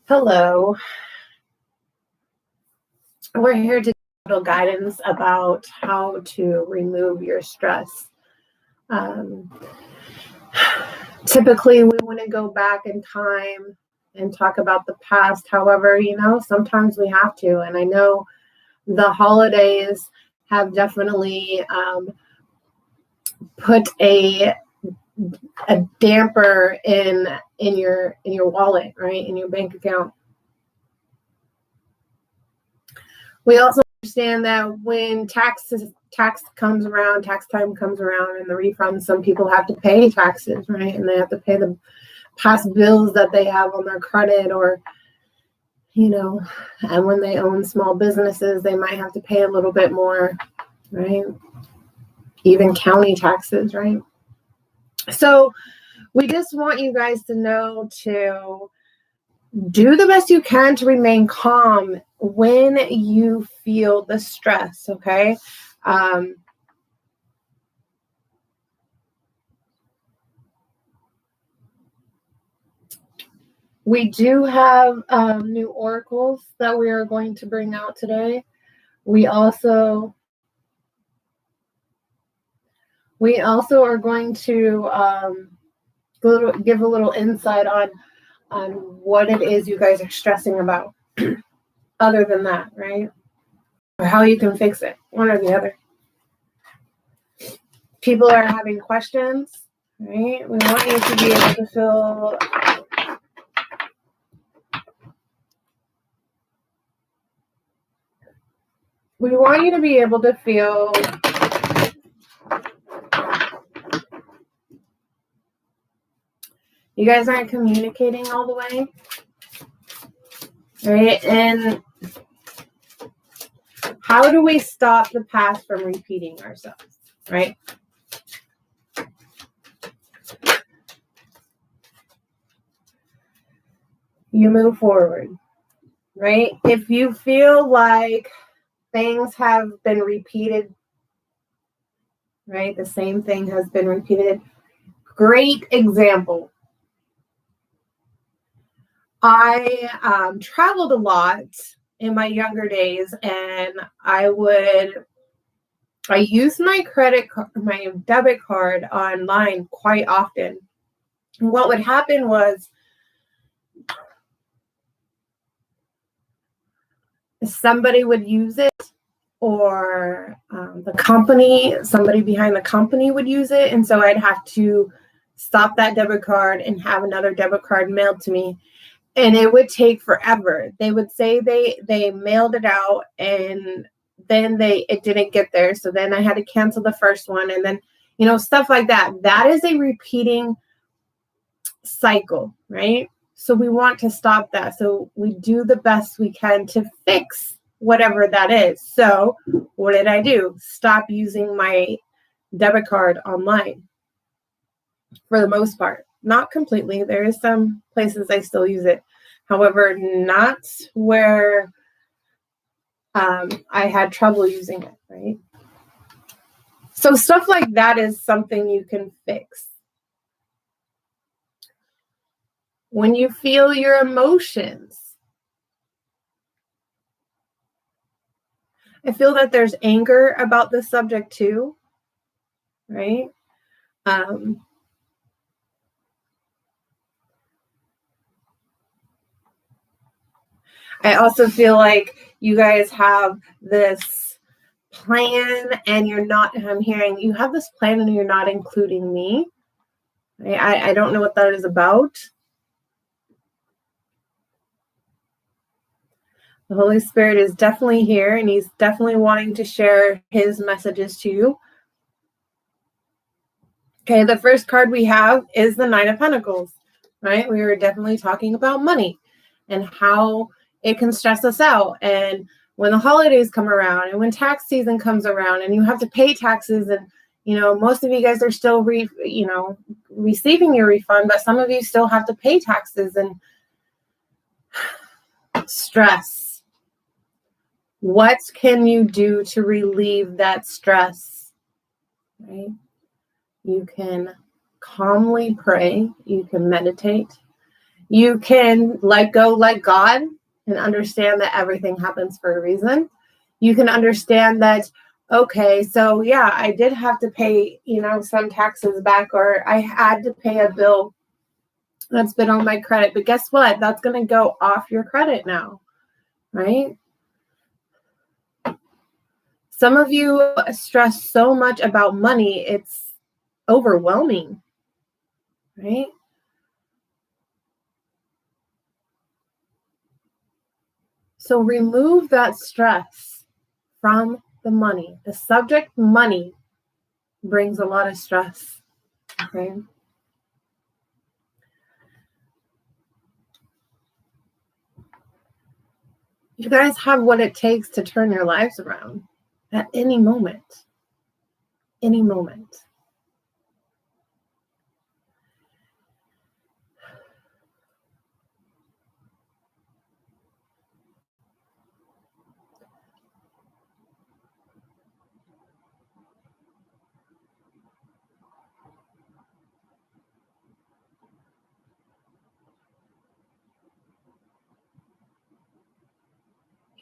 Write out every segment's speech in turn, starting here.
Hello. We're here to give a little guidance about how to remove your stress. Um, Typically, we want to go back in time and talk about the past. However, sometimes we have to. And I know the holidays have definitely put a damper in your wallet, right? In your bank account. We also understand that when tax time comes around and the refunds, some people have to pay taxes, right? And they have to pay the past bills that they have on their credit, or and when they own small businesses, they might have to pay a little bit more, right? Even county taxes, right? So we just want you guys to know to do the best you can to remain calm when you feel the stress, okay? We do have new oracles that we are going to bring out today. We also are going to give a little insight on what it is you guys are stressing about. Other than that, right? Or how you can fix it, one or the other. People are having questions, right? We want you to be able to feel you guys aren't communicating all the way, right? And how do we stop the past from repeating ourselves, right? You move forward, right? If you feel like things have been repeated, right? The same thing has been repeated. Great example. I traveled a lot in my younger days, and I used my debit card online quite often. And what would happen was somebody would use it, or somebody behind the company would use it. And so I'd have to stop that debit card and have another debit card mailed to me. And it would take forever. They would say they mailed it out, and then it didn't get there. So then I had to cancel the first one, and then, stuff like that. That is a repeating cycle, right? So we want to stop that. So we do the best we can to fix whatever that is. So what did I do? Stop using my debit card online for the most part. Not completely. There is some places I still use it. However, not where I had trouble using it, right? So stuff like that is something you can fix. When you feel your emotions, I feel that there's anger about this subject too, right? I also feel like you guys have this plan, and I'm hearing you have this plan and you're not including me. I don't know what that is about. The Holy Spirit is definitely here, and he's definitely wanting to share his messages to you. Okay, the first card we have is the Nine of Pentacles, right? We were definitely talking about money and how it can stress us out. And when the holidays come around, and when tax season comes around, and you have to pay taxes, and most of you guys are still receiving your refund, but some of you still have to pay taxes, and stress. What can you do to relieve that stress? Right? You can calmly pray. You can meditate. You can let go, let God, and understand that everything happens for a reason. You can understand that, okay, so yeah, I did have to pay, some taxes back, or I had to pay a bill that's been on my credit. But guess what? That's going to go off your credit now, right? Some of you stress so much about money, it's overwhelming, right? So remove that stress from the money. The subject money brings a lot of stress, okay? You guys have what it takes to turn your lives around at any moment. Any moment.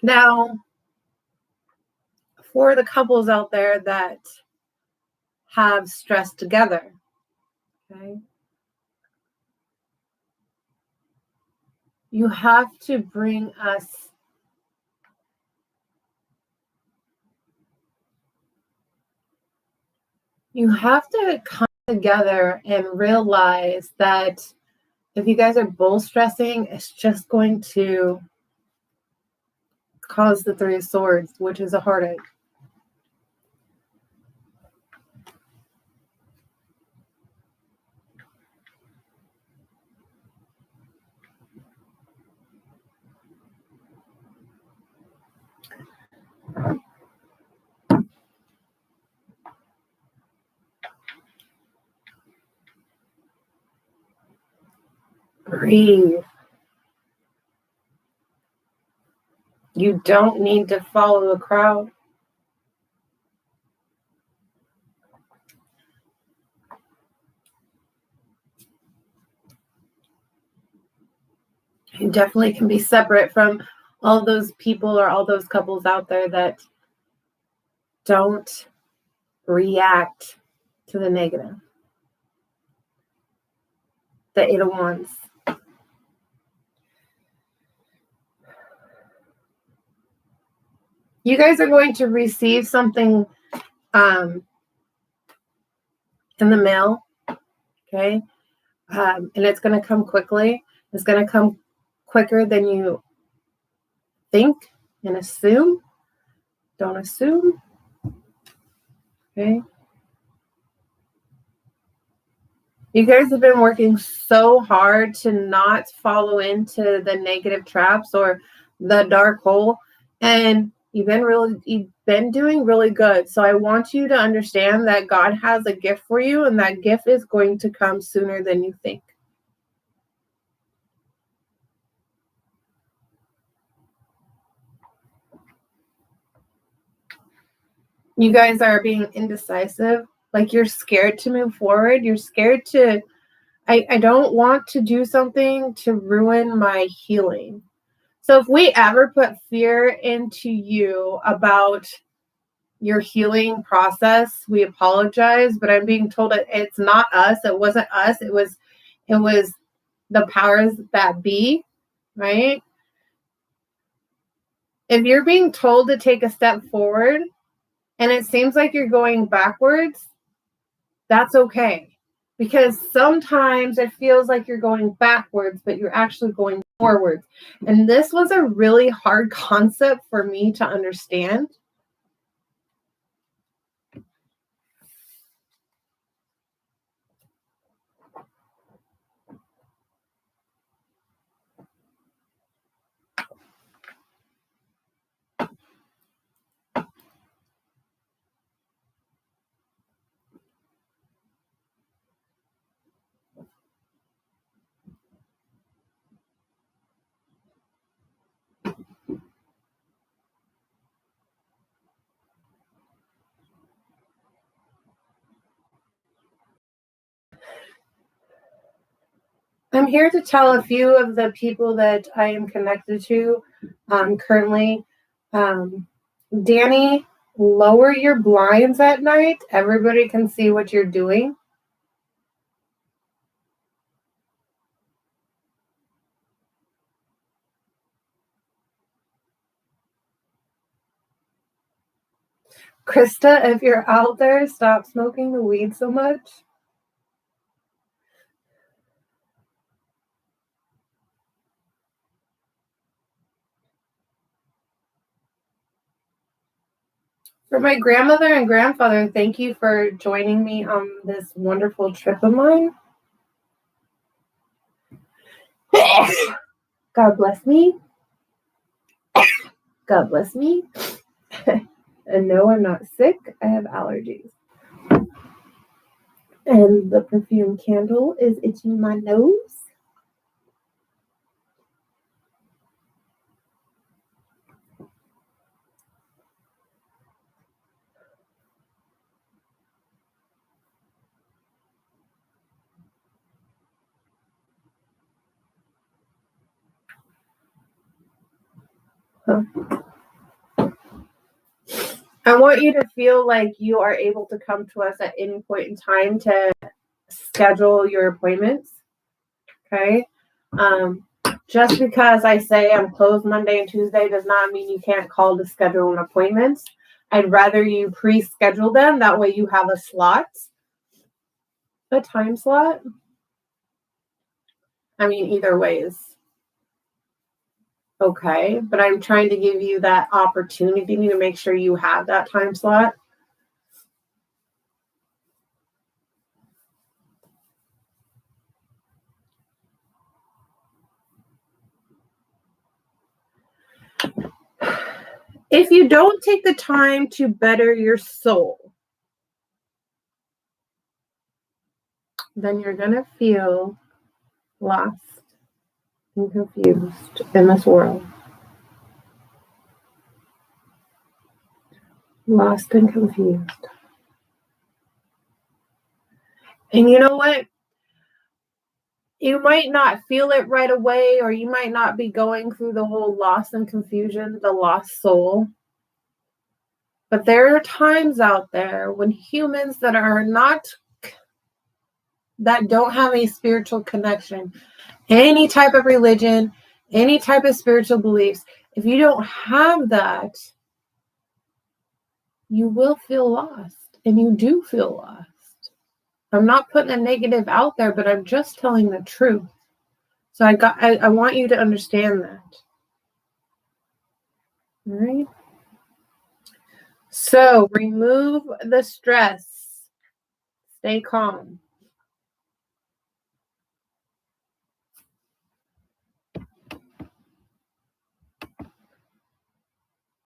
Now, for the couples out there that have stress together, okay, you have to bring us you have to come together and realize that if you guys are both stressing, it's just going to cause the Three of Swords, which is a heartache. Breathe. You don't need to follow the crowd. You definitely can be separate from all those people or all those couples out there that don't react to the negative. The Eight of Wands. You guys are going to receive something in the mail, okay? And it's going to come quickly. It's going to come quicker than you think and assume. Don't assume, okay? You guys have been working so hard to not follow into the negative traps or the dark hole, and you've been doing really good. So I want you to understand that God has a gift for you, and that gift is going to come sooner than you think. You guys are being indecisive, like you're scared to move forward. You're scared to, I don't want to do something to ruin my healing. So if we ever put fear into you about your healing process, we apologize, but I'm being told that it's not us. It wasn't us. It was the powers that be, right? If you're being told to take a step forward and it seems like you're going backwards, that's okay. Because sometimes it feels like you're going backwards, but you're actually going forwards. And this was a really hard concept for me to understand. I'm here to tell a few of the people that I am connected to currently. Danny, lower your blinds at night. Everybody can see what you're doing. Krista, if you're out there, stop smoking the weed so much. For my grandmother and grandfather, thank you for joining me on this wonderful trip of mine. God bless me. God bless me. And no, I'm not sick. I have allergies. And the perfume candle is itching my nose. Huh. I want you to feel like you are able to come to us at any point in time to schedule your appointments. Okay. Just because I say I'm closed Monday and Tuesday does not mean you can't call to schedule an appointment. I'd rather you pre-schedule them. That way you have a slot, a time slot. I mean, either way is okay, but I'm trying to give you that opportunity to make sure you have that time slot. If you don't take the time to better your soul, then you're going to feel lost and confused in this world. Lost and confused. And you know what? You might not feel it right away, or you might not be going through the whole loss and confusion, the lost soul. But there are times out there when humans that don't have a spiritual connection, any type of religion, any type of spiritual beliefs, if you don't have that, you will feel lost, and you do feel lost. I'm not putting a negative out there, but I'm just telling the truth. So I want you to understand that. All right. So remove the stress. Stay calm.